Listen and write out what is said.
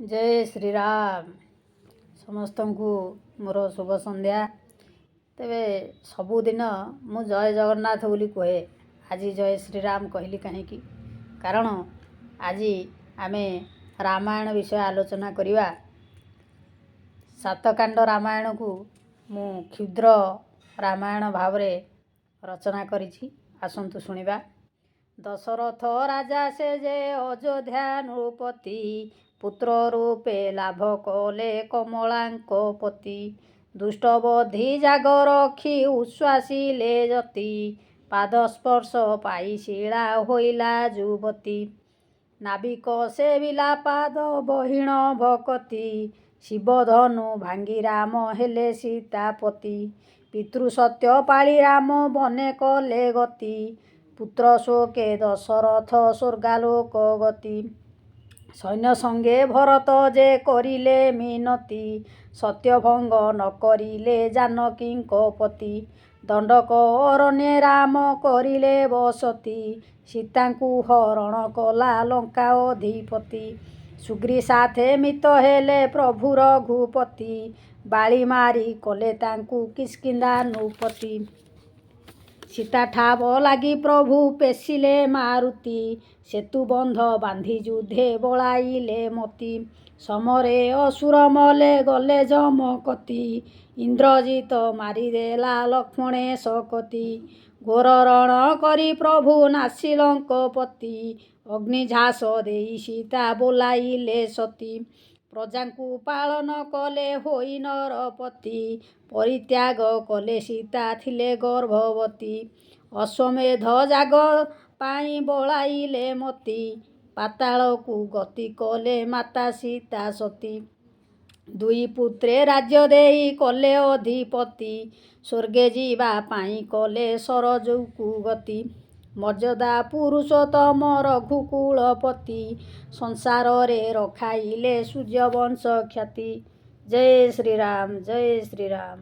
जय श्रीराम समस्त को मोर शुभ संध्या। तेरे सबुदिन मु जय जगन्नाथ बोली कहे आज जय श्रीराम कहली कहीं कारण आज आमे रामायण विषय आलोचना करिवा। सातकांड रामायण को मु क्षुद्र रामायण भाव रचना करिछि। आसंतु सुनिबा। दशरथ राजा से जे अयोध्या नृपति पुत्र रूपे लाभ कले कमलांक पति दुष्टबधी जाग रखी उश्वासिले जति पादस्पर्श पाई शिला होइला जुवती नाविक सेविला पाद बहिण भकति शिवधनु भांगी राम हेले सीतापति पितृसत्य पाଳି राम बने कले गति पुत्र शोके दशरथ स्वर्गालोक गति सैन्य संगे भरत जे करिले मिनति सत्यभंग न करिले जानकींक पति दंडक अरण्ये राम करिले बसती सीतांकु हरण कला लंका अधिपति सुग्री साथे मित हेले प्रभु रघुपति बाली मारी कले तांकु किष्किंधा नृपति सीता ठाब लागी प्रभु पेशिले मारुति सेतु बंध बांधी युद्धे बलाइले मती समरे असुर मले गले जमकती इंद्रजित मारिदेला लक्ष्मणे सकती घोर रण करी प्रभु नासी लंकपति अग्निझास देई सीता बोलाइले सती प्रजांकु पालन कले होई नरपति परित्याग कले सीता थिले गर्भवती अश्वमेध जाग पाई बलाइले मती पाताल को गति कले माता सीता सती दुई पुत्रे राज्य देई कले अधिपति स्वर्गे जीवा पाई कले सरजू को गति मर्यादा पुरुषोत्तम रघुकुलपति संसार रे रखाइले सूर्यवंश ख्याति। जय श्रीराम जय श्रीराम।